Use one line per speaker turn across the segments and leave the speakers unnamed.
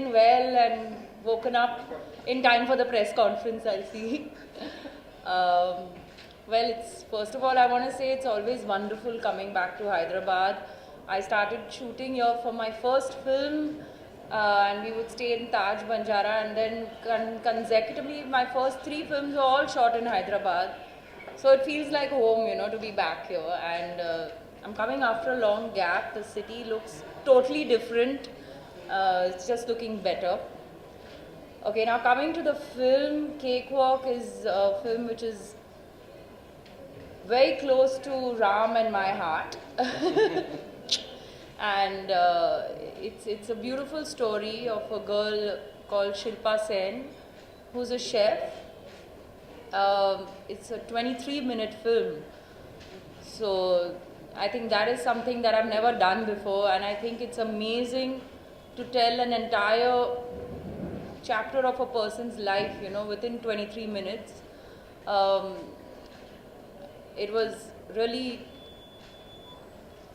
in well and woken up in time for the press conference, I'll see. um, well, it's first of all, I want to say it's always wonderful coming back to Hyderabad. I started shooting here for my first film, and we would stay in Taj Banjara, and then consecutively my first 3 films were all shot in Hyderabad. So it feels like home, to be back here. And I'm coming after a long gap. The city looks totally different. It's just looking better. Okay, now coming to the film, Cakewalk is a film which is very close to Ram and my heart. And it's a beautiful story of a girl called Shilpa Sen, who's a chef. It's a 23-minute film. So I think that is something that I've never done before, and I think it's amazing to tell an entire chapter of a person's life, within 23 minutes. It was really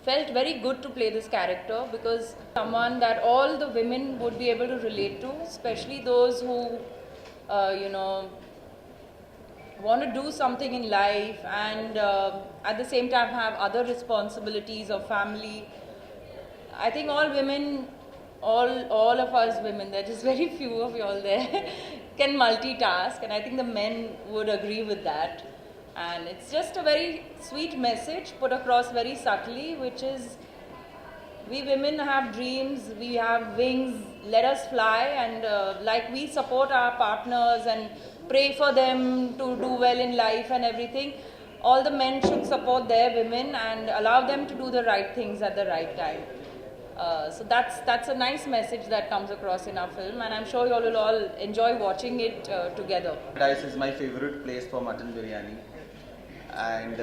felt very good to play this character because someone that all the women would be able to relate to, especially those who, want to do something in life and at the same time have other responsibilities of family. I think all women, all of us women, there are just very few of you all there, can multitask, and I think the men would agree with that. And it's just a very sweet message put across very subtly, which is we women have dreams, we have wings, let us fly, and like we support our partners and pray for them to do well in life and everything, all the men should support their women and allow them to do the right things at the right time. So that's a nice message that comes across in our film, and I'm sure you all will all enjoy watching it together.
Paradise is my favorite place for mutton biryani, and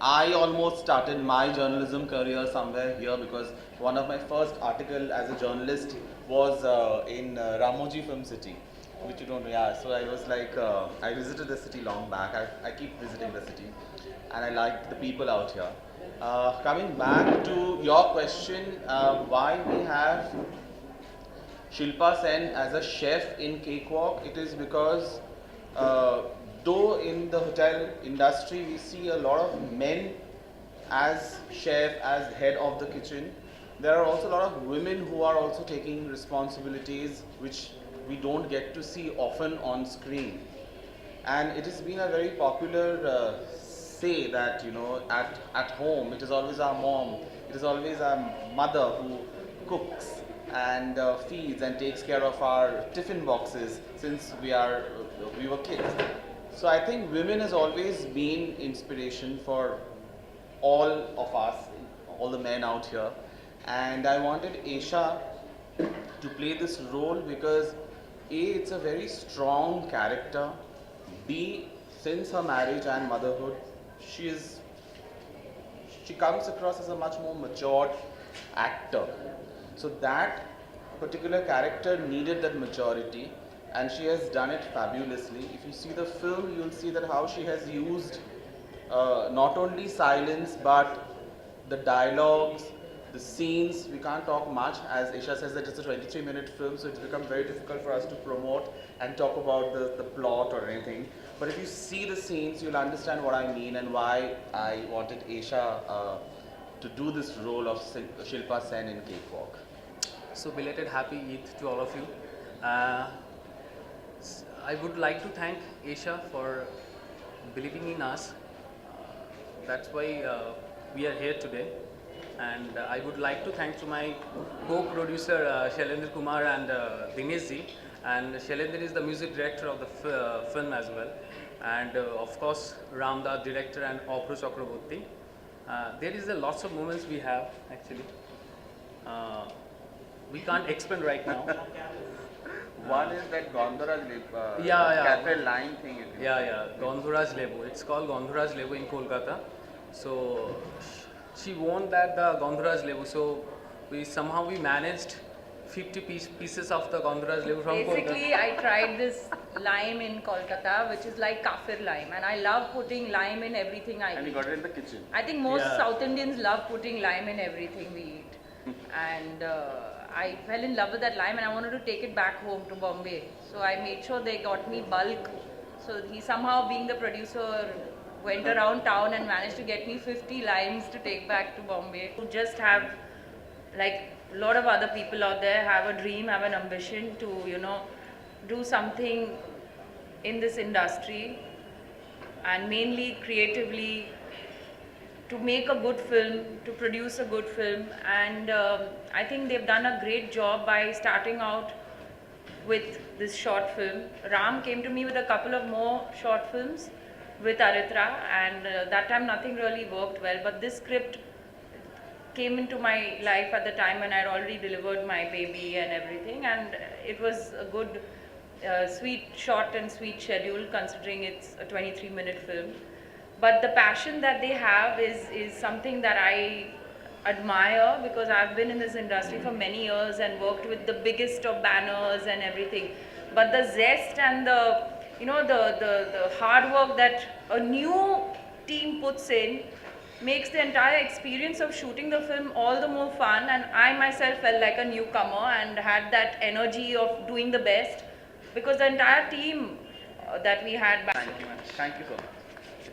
I almost started my journalism career somewhere here because one of my first article as a journalist was in Ramoji Film City, which you don't know. Yeah, so I was like, I visited the city long back. I keep visiting the city, and I liked the people out here. Coming back to your question, why we have Shilpa Sen as a chef in Cakewalk, it is because though in the hotel industry we see a lot of men as chef, as head of the kitchen, there are also a lot of women who are also taking responsibilities which we don't get to see often on screen. And it has been a very popular say that, at home it is always our mom, it is always our mother who cooks and feeds and takes care of our tiffin boxes since we were kids. So I think women has always been inspiration for all of us, all the men out here. And I wanted Esha to play this role because A, it's a very strong character. B, since her marriage and motherhood, she comes across as a much more matured actor. So that particular character needed that maturity, and she has done it fabulously. If you see the film, you'll see that how she has used not only silence but the dialogues, the scenes. We can't talk much, as Esha says that it's a 23-minute film, so it's become very difficult for us to promote and talk about the plot or anything. But if you see the scenes, you'll understand what I mean and why I wanted Esha to do this role of Shilpa Sen in Cakewalk.
So belated happy Eid to all of you. I would like to thank Esha for believing in us. That's why we are here today. And I would like to thank to my co-producer Shailendra Kumar and Dinesh ji. And Shailendra is the music director of the film as well. And of course Ram, the director, and Apro Chakraborty. There is a lots of moments we have actually. We can't explain right now.
One is that Gondoraj cafe line thing.
Gondoraj Lebu. It's called Gondoraj Lebu in Kolkata. So she won that the Gondoraj Lebu. So we managed 50 pieces of the Gondoraj Lebu from Kolkata.
Basically, I tried this lime in Kolkata, which is like kafir lime, and I love putting lime in everything I eat.
And you got it in the kitchen.
I think most South Indians love putting lime in everything we eat. And I fell in love with that lime and I wanted to take it back home to Bombay. So I made sure they got me bulk. So he somehow, being the producer, went around town and managed to get me 50 limes to take back to Bombay. To just have, like a lot of other people out there, have a dream, have an ambition to, do something in this industry and mainly creatively, to make a good film, to produce a good film, and I think they've done a great job by starting out with this short film. Ram came to me with a couple of more short films with Aritra, and that time nothing really worked well, but this script came into my life at the time when I had already delivered my baby and everything, and it was a good, sweet, short and sweet schedule considering it's a 23-minute film. But the passion that they have is something that I admire, because I've been in this industry for many years and worked with the biggest of banners and everything. But the zest and the, the hard work that a new team puts in makes the entire experience of shooting the film all the more fun. And I myself felt like a newcomer and had that energy of doing the best, because the entire team that we had back.
Thank you so much.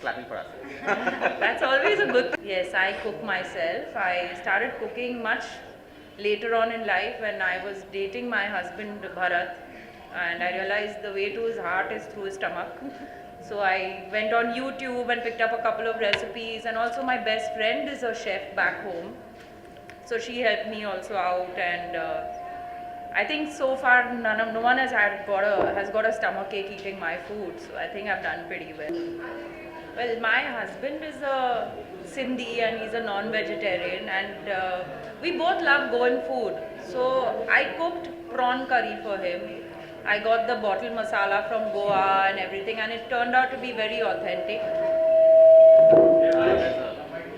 Clapping for us.
That's always a good thing. Yes, I cook myself. I started cooking much later on in life when I was dating my husband Bharat, and I realized the way to his heart is through his stomach. So I went on YouTube and picked up a couple of recipes, and also my best friend is a chef back home, so she helped me also out, and I think so far no one has got a stomachache eating my food, so I think I've done pretty well. Well, my husband is a Sindhi and he's a non-vegetarian, and we both love Goan food. So I cooked prawn curry for him. I got the bottle masala from Goa and everything, and it turned out to be very authentic.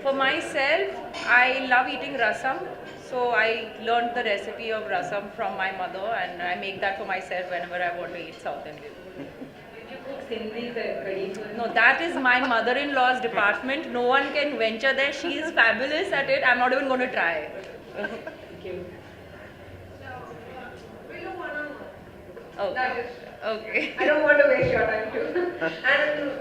For myself, I love eating rasam. So I learned the recipe of rasam from my mother, and I make that for myself whenever I want to eat South Indian. No, that is my mother-in-law's department. No one can venture there. She is fabulous at it. I'm not even going to try. Thank you. Okay.
I don't want to waste your time too. And